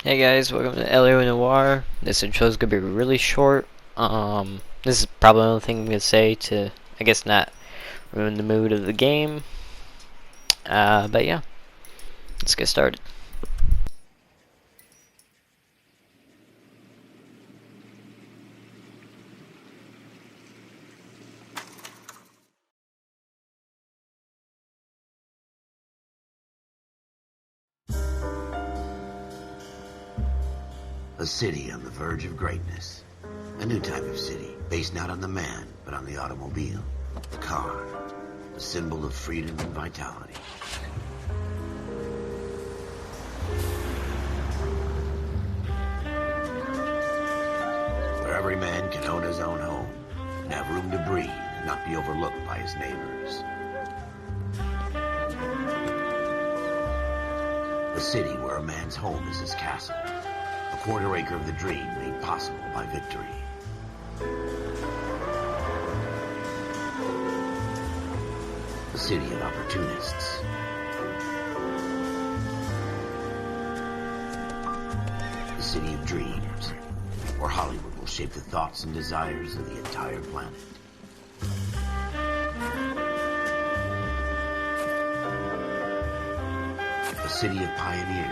Hey guys, welcome to LA Noire. This intro is gonna be really short. This is probably the only thing I'm gonna say to, I guess, not ruin the mood of the game. But yeah, let's get started. A city on the verge of greatness. A new type of city, based not on the man, but on the automobile. The car. The symbol of freedom and vitality. Where every man can own his own home, and have room to breathe, and not be overlooked by his neighbors. A city where a man's home is his castle. A quarter acre of the dream made possible by victory. A city of opportunists. A city of dreams, where Hollywood will shape the thoughts and desires of the entire planet. A city of pioneers.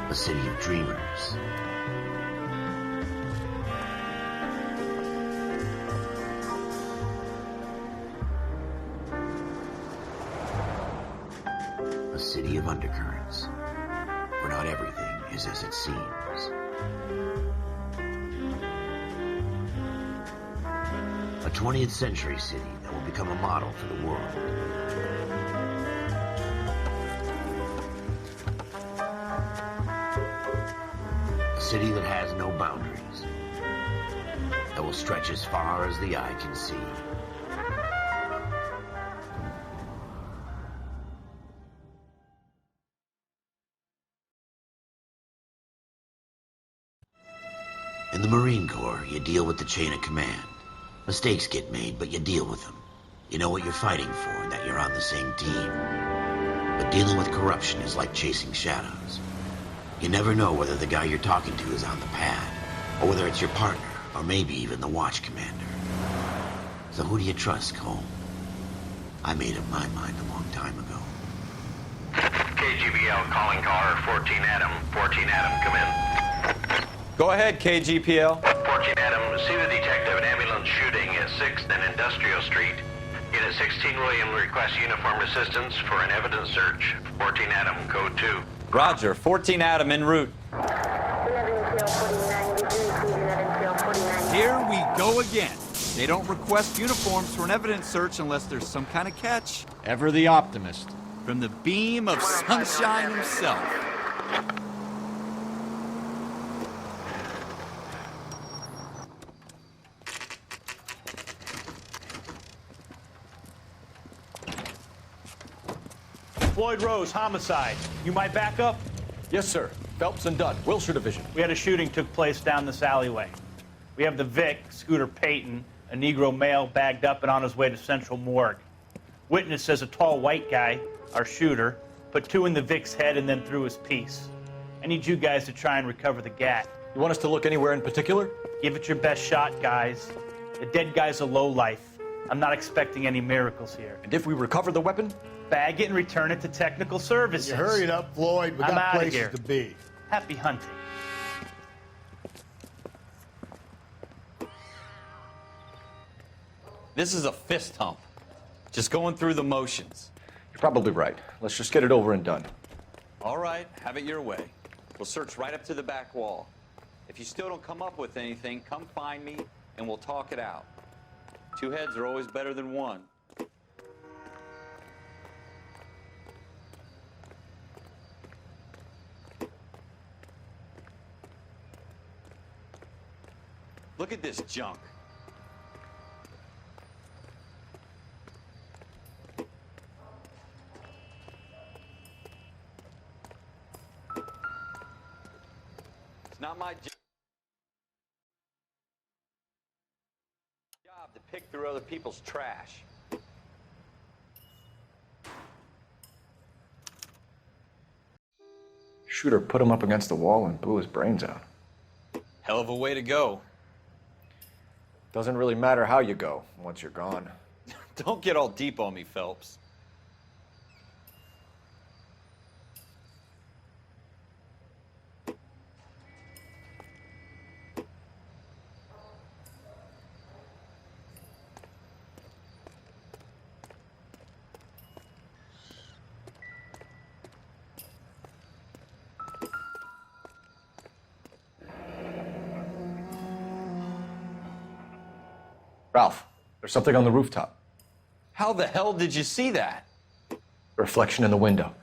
A city of dreamers. A city of undercurrents, where not everything is as it seems. A 20th century city that will become a model for the world. A city that has no boundaries, that will stretch as far as the eye can see. In the Marine Corps, you deal with the chain of command. Mistakes get made, but you deal with them. You know what you're fighting for and that you're on the same team. But dealing with corruption is like chasing shadows. You never know whether the guy you're talking to is on the pad, or whether it's your partner, or maybe even the watch commander. So who do you trust, Cole? I made up my mind a long time ago. KGBL calling caller 14 Adam. 14 Adam, come in. Go ahead, KGPL. 14 Adam, see the detective an ambulance shooting at 6th and Industrial Street. Unit 16 William requests uniformed assistance for an evidence search. 14 Adam, code 2. Roger, 14 Adam en route. Here we go again. They don't request uniforms for an evidence search unless there's some kind of catch. Ever the optimist. From the beam of sunshine himself. Floyd Rose, homicide. You might back up? Yes, sir. Phelps and Dunn, Wilshire Division. We had a shooting took place down this alleyway. We have the Vic, Scooter Payton, a Negro male bagged up and on his way to Central Morgue. Witness says a tall white guy, our shooter, put 2 in the Vic's head and then threw his piece. I need you guys to try and recover the gat. You want us to look anywhere in particular? Give it your best shot, guys. The dead guy's a lowlife. I'm not expecting any miracles here. And if we recover the weapon? Bag it and return it to technical services. You hurried up, Floyd. We I'm got outta places here. to be. Happy hunting. This is a fist hump. Just going through the motions. You're probably right. Let's just get it over and done. All right, have it your way. We'll search right up to the back wall. If you still don't come up with anything, come find me and we'll talk it out. 2 heads are always better than 1. Look at this junk. not my job to pick through other people's trash. Shooter put him up against the wall and blew his brains out. Hell of a way to go. Doesn't really matter how you go once you're gone. Don't get all deep on me, Phelps. Ralph, there's something on the rooftop. How the hell did you see that? A reflection in the window.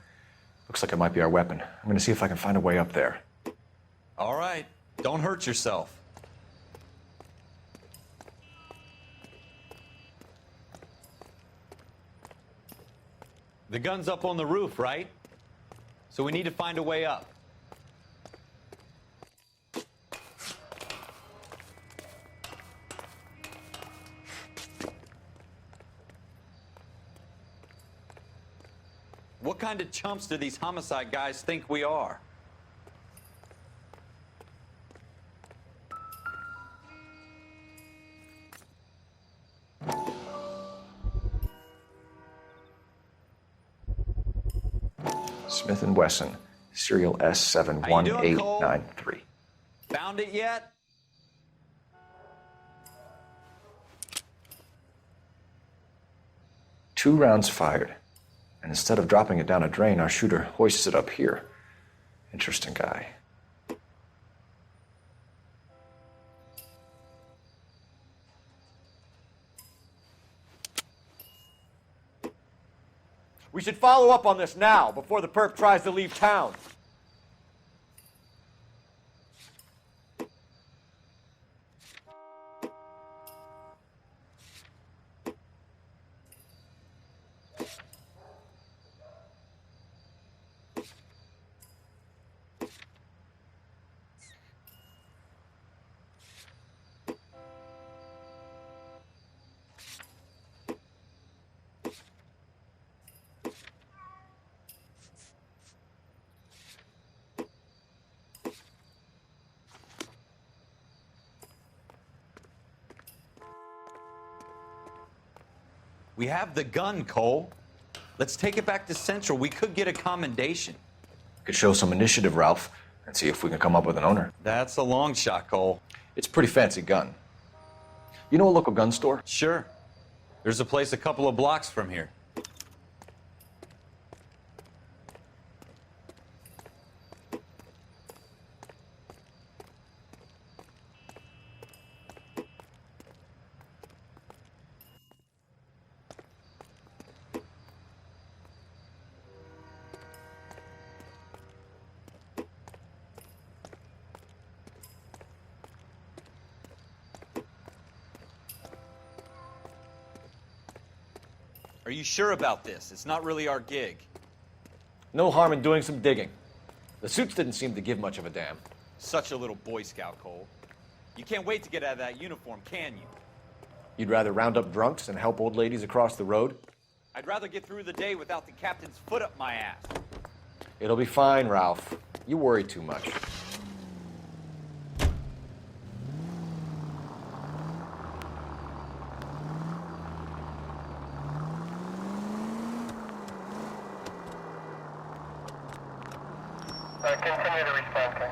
Looks like it might be our weapon. I'm gonna see if I can find a way up there. All right, don't hurt yourself. The gun's up on the roof, right? So we need to find a way up. What kind of chumps do these homicide guys think we are? Smith & Wesson, serial S71893. Found it yet? Two rounds fired. And instead of dropping it down a drain, our shooter hoists it up here. Interesting guy. We should follow up on this now, before the perp tries to leave town. We have the gun, Cole. Let's take it back to Central. We could get a commendation. Could show some initiative, Ralph, and see if we can come up with an owner. That's a long shot, Cole. It's a pretty fancy gun. You know a local gun store? Sure. There's a place a couple of blocks from here. Are you sure about this? It's not really our gig. No harm in doing some digging. The suits didn't seem to give much of a damn. Such a little Boy Scout, Cole. You can't wait to get out of that uniform, can you? You'd rather round up drunks than help old ladies across the road? I'd rather get through the day without the captain's foot up my ass. It'll be fine, Ralph. You worry too much. Continue to respond, sir.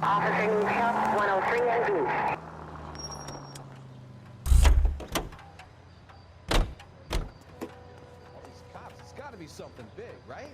Officer Help 103 and B. All these cops, it's got to be something big, right?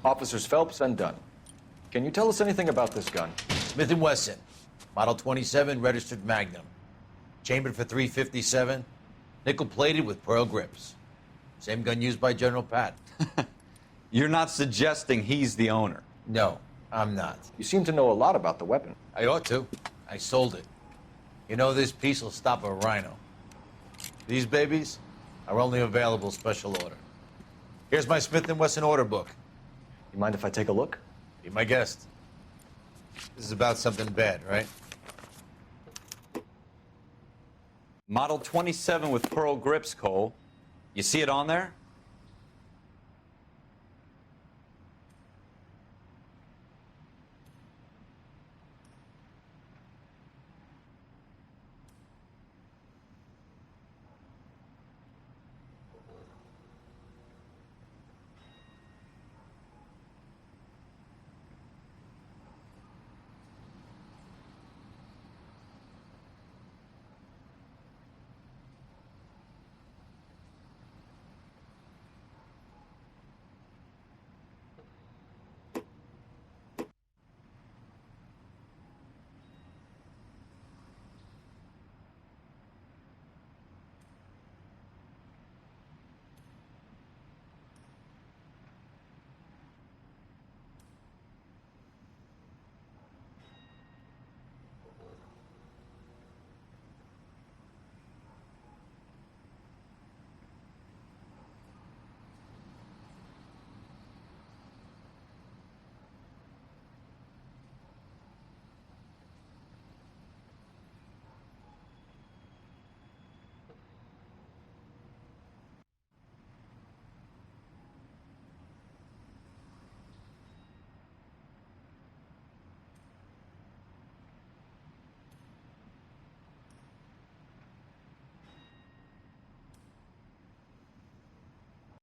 Officers Phelps and Dunn. Can you tell us anything about this gun? Smith & Wesson, Model 27, registered Magnum. Chambered for .357, nickel-plated with pearl grips. Same gun used by General Patton. You're not suggesting he's the owner? No, I'm not. You seem to know a lot about the weapon. I ought to. I sold it. You know, this piece will stop a rhino. These babies are only available special order. Here's my Smith & Wesson order book. You mind if I take a look? Be my guest. This is about something bad, right? Model 27 with pearl grips, Cole. You see it on there?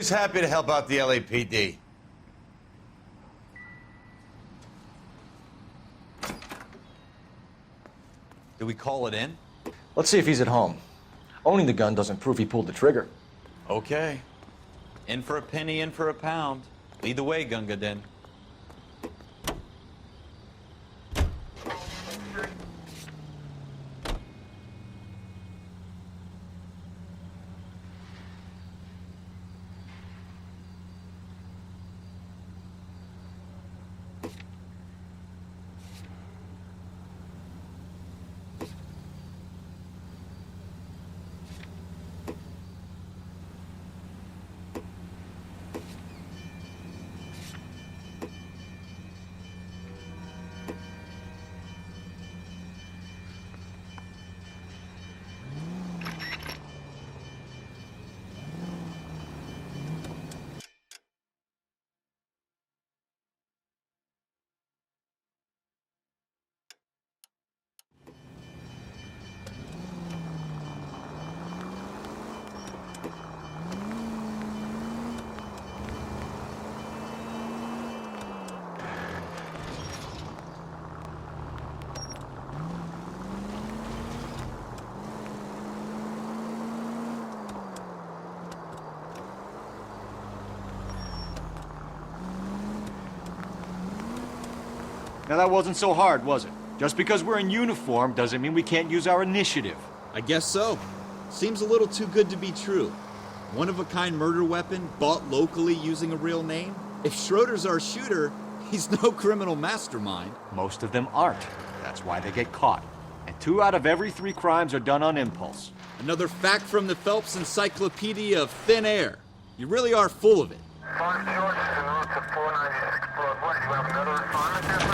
He's happy to help out the LAPD. Do we call it in? Let's see if he's at home. Owning the gun doesn't prove he pulled the trigger. Okay. In for a penny, in for a pound. Lead the way, Gunga Din. Now that wasn't so hard, was it? Just because we're in uniform doesn't mean we can't use our initiative. I guess so. Seems a little too good to be true. One-of-a-kind murder weapon bought locally using a real name? If Schroeder's our shooter, he's no criminal mastermind. Most of them aren't. That's why they get caught. And 2 out of every 3 crimes are done on impulse. Another fact from the Phelps Encyclopedia of Thin Air. You really are full of it. 5 George, en route to 496 Broadway. You have another assignment here, sir?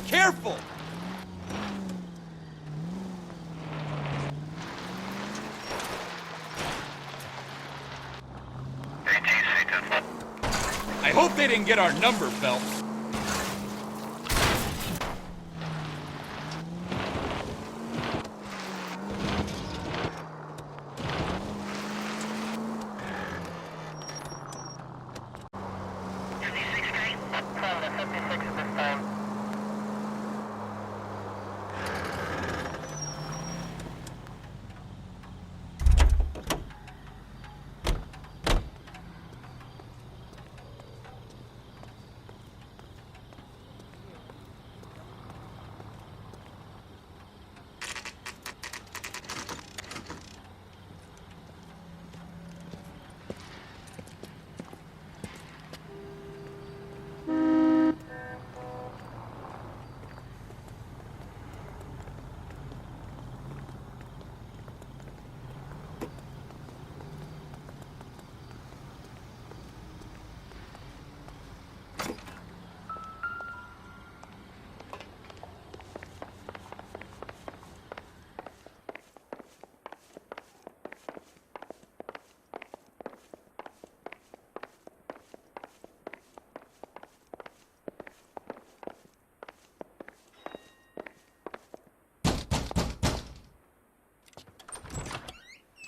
Careful! I hope they didn't get our number, Phelps.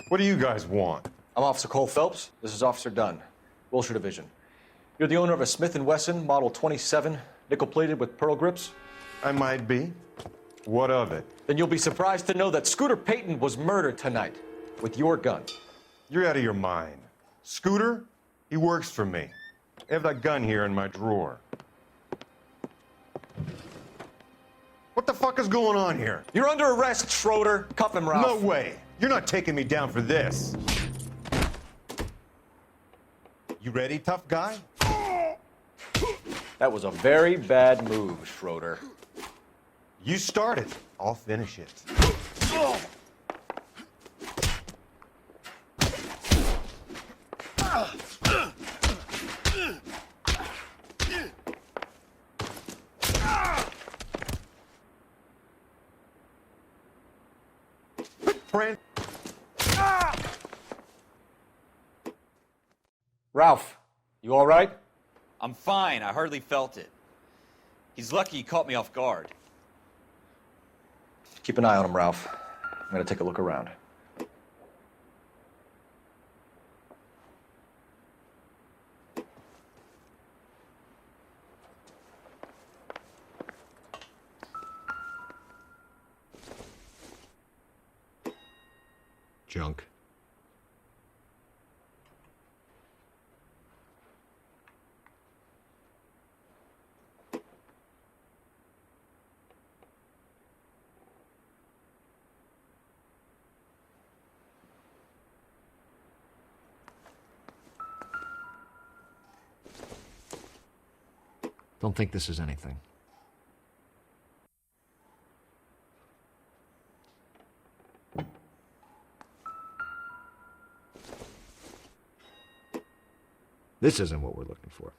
What do you guys want? I'm Officer Cole Phelps. This is Officer Dunn, Wilshire Division. You're the owner of a Smith & Wesson Model 27, nickel-plated with pearl grips? I might be. What of it? Then you'll be surprised to know that Scooter Payton was murdered tonight with your gun. You're out of your mind. Scooter? He works for me. I have that gun here in my drawer. What the fuck is going on here? You're under arrest, Schroeder. Cuff him, Ralph. No way. You're not taking me down for this. You ready, tough guy? That was a very bad move, Schroeder. You started. I'll finish it. Brent. Ralph, you all right? I'm fine. I hardly felt it. He's lucky he caught me off guard. Keep an eye on him, Ralph. I'm gonna take a look around. Junk. Don't think this is anything. This isn't what we're looking for.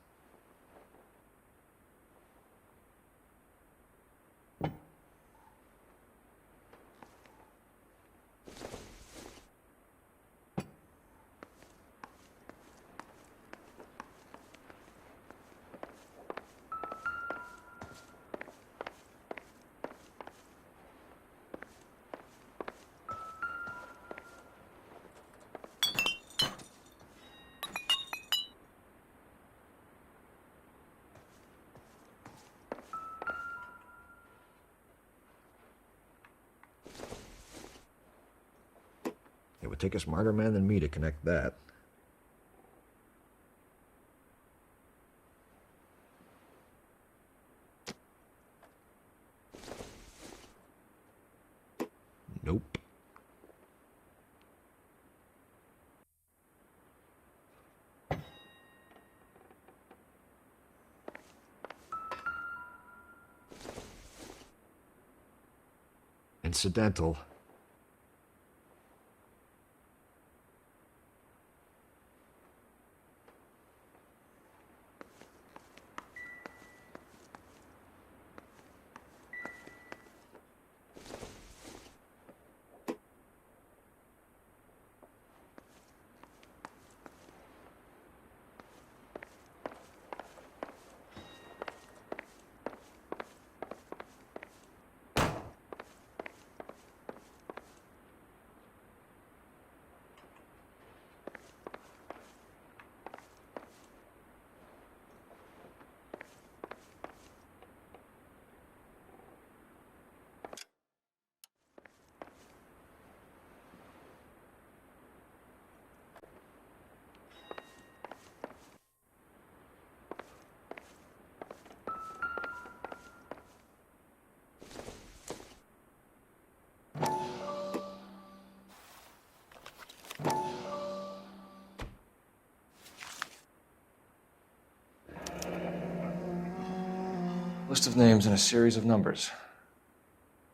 It would take a smarter man than me to connect that. Nope. Incidental. List of names and a series of numbers.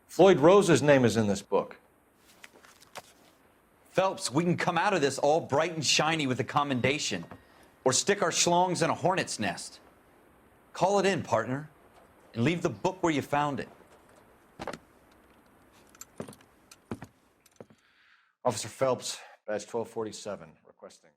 Floyd Rose's name is in this book. Phelps, we can come out of this all bright and shiny with a commendation. Or stick our schlongs in a hornet's nest. Call it in, partner. And leave the book where you found it. Officer Phelps, badge 1247, requesting.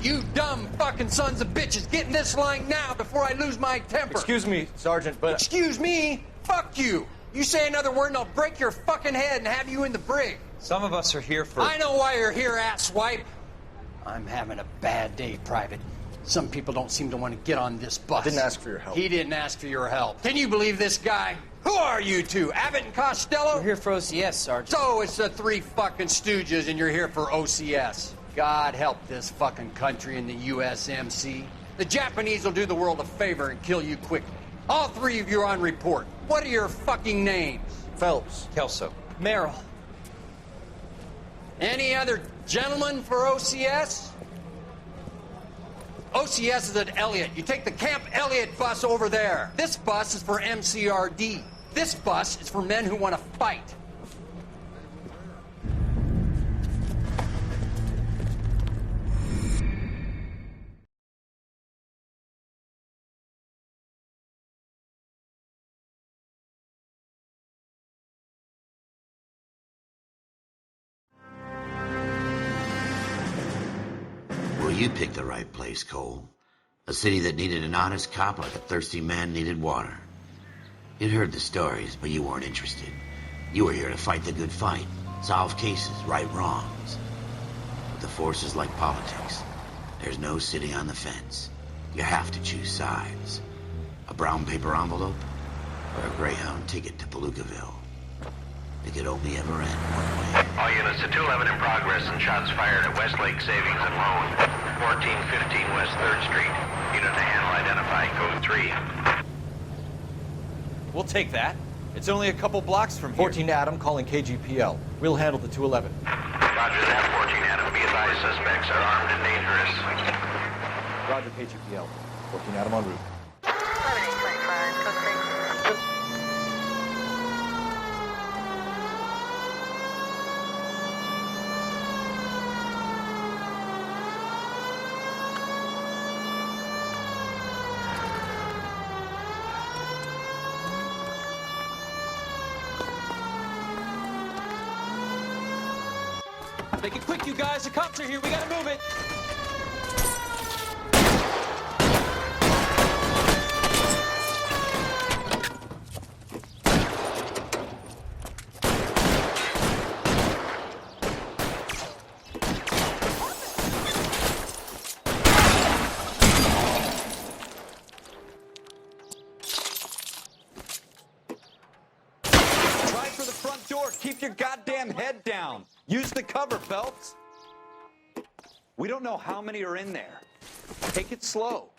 You dumb fucking sons of bitches, get in this line now before I lose my temper. Excuse me, Sergeant, but... Excuse me? Fuck you. You say another word and I'll break your fucking head and have you in the brig. Some of us are here for... I know why you're here, asswipe. I'm having a bad day, Private. Some people don't seem to want to get on this bus. I didn't ask for your help. He didn't ask for your help. Can you believe this guy? Who are you two? Abbott and Costello? We're here for OCS, Sergeant. So it's the three fucking stooges and you're here for OCS. God help this fucking country and the USMC. The Japanese will do the world a favor and kill you quickly. All three of you are on report. What are your fucking names? Phelps. Kelso. Merrill. Any other gentlemen for OCS? OCS is at Elliott. You take the Camp Elliott bus over there. This bus is for MCRD. This bus is for men who want to fight. Well, you picked the right place, Cole. A city that needed an honest cop like a thirsty man needed water. You'd heard the stories, but you weren't interested. You were here to fight the good fight, solve cases, right wrongs. But the force is like politics. There's no sitting on the fence. You have to choose sides. A brown paper envelope or a Greyhound ticket to Palookaville. It could only ever end one way. All units to 211 in progress and shots fired at Westlake Savings and Loan, 1415 West 3rd Street. Unit to handle identify code 3. We'll take that. It's only a couple blocks from here. 14 Adam calling KGPL. We'll handle the 211. Roger that, 14 Adam. Be advised, suspects are armed and dangerous. Roger, KGPL. 14 Adam en route. Make it quick, you guys. The cops are here. We gotta move it. Try for the front door. Keep your goddamn head down. Use the cover, Phelps. We don't know how many are in there. Take it slow.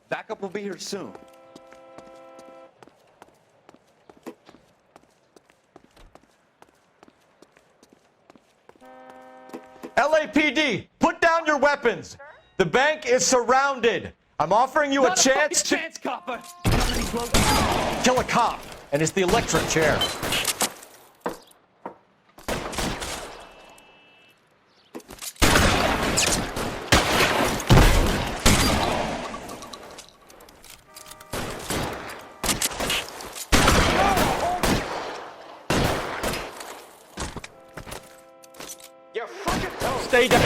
Backup will be here soon. LAPD, put down your weapons. The bank is surrounded. I'm offering you a chance to copper. kill a cop, and it's the electric chair. Stay down.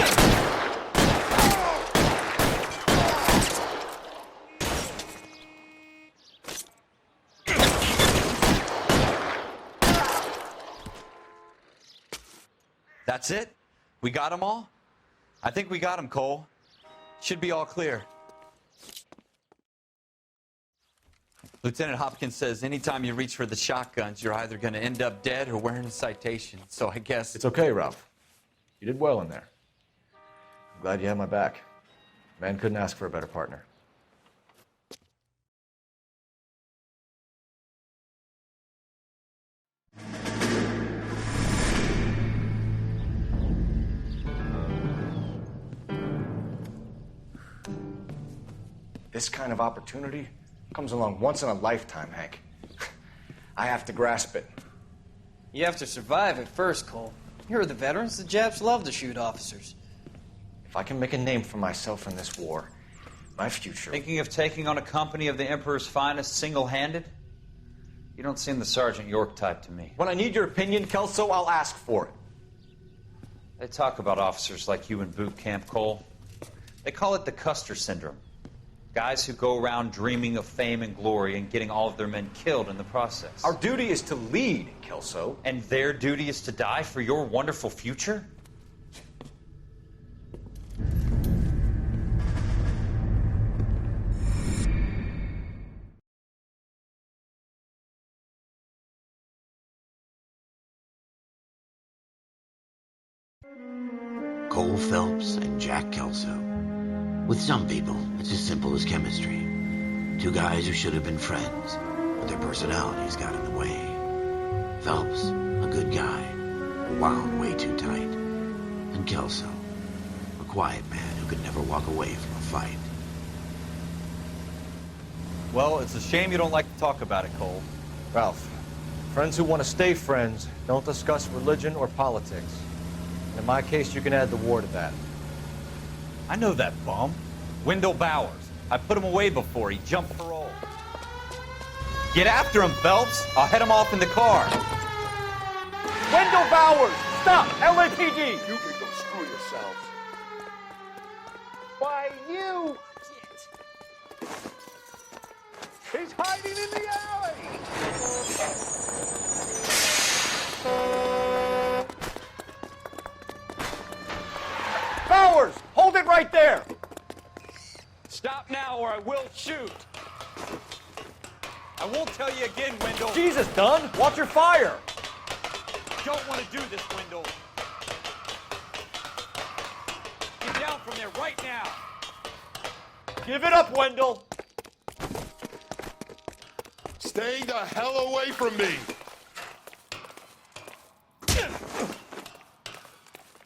That's it? We got them all? I think we got them, Cole. Should be all clear. Lieutenant Hopkins says anytime you reach for the shotguns, you're either going to end up dead or wearing a citation. So I guess... It's okay, Ralph. You did well in there. I'm glad you had my back. Man couldn't ask for a better partner. This kind of opportunity comes along once in a lifetime, Hank. I have to grasp it. You have to survive it first, Cole. Here are the veterans. The Japs love to shoot officers. If I can make a name for myself in this war, my future... Thinking of taking on a company of the Emperor's finest single-handed? You don't seem the Sergeant York type to me. When I need your opinion, Kelso, I'll ask for it. They talk about officers like you in boot camp, Cole. They call it the Custer Syndrome. Guys who go around dreaming of fame and glory and getting all of their men killed in the process. Our duty is to lead, Kelso. And their duty is to die for your wonderful future? Cole Phelps and Jack Kelso. With some people, it's as simple as chemistry. Two guys who should have been friends, but their personalities got in the way. Phelps, a good guy, wound way too tight. and Kelso, a quiet man who could never walk away from a fight. Well, it's a shame you don't like to talk about it, Cole. Ralph, friends who want to stay friends don't discuss religion or politics. In my case, you can add the war to that. I know that bum. Wendell Bowers. I put him away before. He jumped parole. Get after him, Phelps. I'll head him off in the car. Wendell Bowers! Stop! LAPD! You can go screw yourselves. Why, you! He's hiding in the alley! Bowers! Hold it right there! Stop now or I will shoot. I won't tell you again, Wendell. Jesus, Dunn! Watch your fire! Don't want to do this, Wendell. Get down from there right now. Give it up, Wendell! Stay the hell away from me!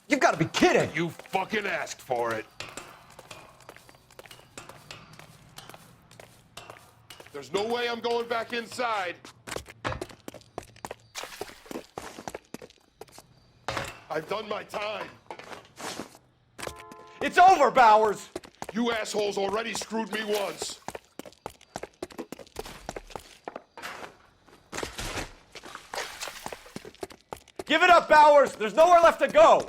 You've got to be kidding! You fucking asked for it. There's no way I'm going back inside. I've done my time. It's over, Bowers! You assholes already screwed me once. Give it up, Bowers! There's nowhere left to go!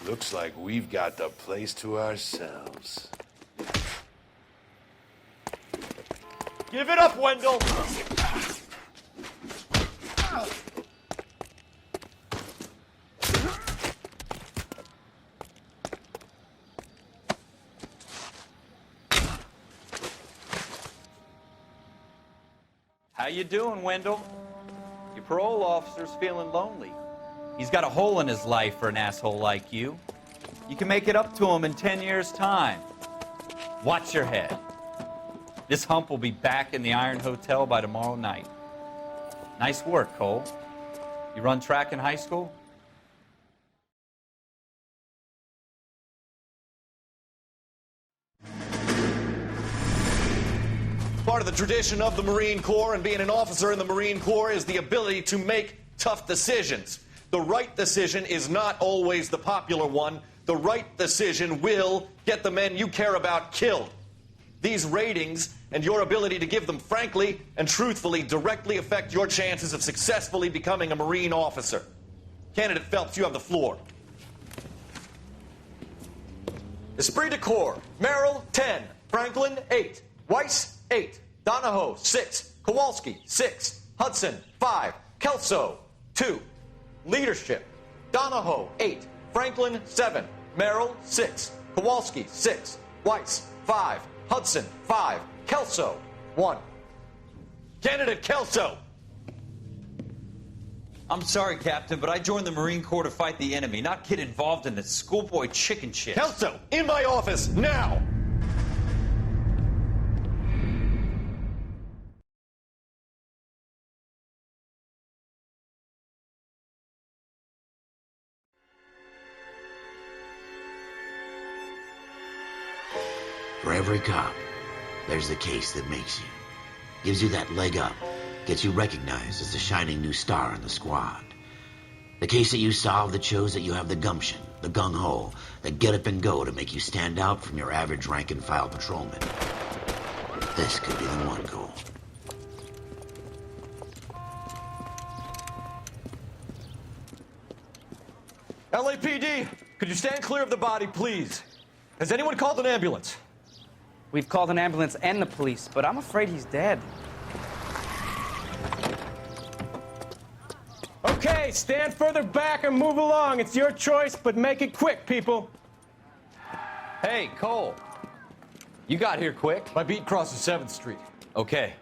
Looks like we've got the place to ourselves. Give it up, Wendell! How you doing, Wendell? Your parole officer's feeling lonely. He's got a hole in his life for an asshole like you. You can make it up to him in 10 years' time. Watch your head. This hump will be back in the Iron Hotel by tomorrow night. Nice work, Cole. You run track in high school? Part of the tradition of the Marine Corps and being an officer in the Marine Corps is the ability to make tough decisions. The right decision is not always the popular one. The right decision will get the men you care about killed. These ratings and your ability to give them frankly and truthfully directly affect your chances of successfully becoming a Marine officer. Candidate Phelps, you have the floor. Esprit de Corps, Merrill, 10. Franklin, 8. Weiss, 8. Donahoe, 6. Kowalski, 6. Hudson, 5. Kelso, 2. Leadership, Donahoe, 8. Franklin, 7. Merrill, 6. Kowalski, 6. Weiss, 5. Hudson, 5. Kelso, 1. Candidate Kelso! I'm sorry, Captain, but I joined the Marine Corps to fight the enemy, not get involved in this schoolboy chicken shit. Kelso, in my office, now! For every cop, there's the case that makes you. Gives you that leg up. Gets you recognized as the shining new star in the squad. The case that you solve that shows that you have the gumption, the gung-ho, the get up and go to make you stand out from your average rank-and-file patrolman. This could be the one, Cole. LAPD, could you stand clear of the body, please? Has anyone called an ambulance? We've called an ambulance and the police, but I'm afraid he's dead. Okay, stand further back and move along. It's your choice, but make it quick, people. Hey, Cole. You got here quick. My beat crosses 7th Street. Okay.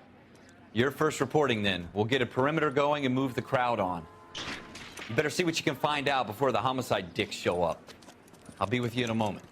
You're first reporting then. We'll get a perimeter going and move the crowd on. You better see what you can find out before the homicide dicks show up. I'll be with you in a moment.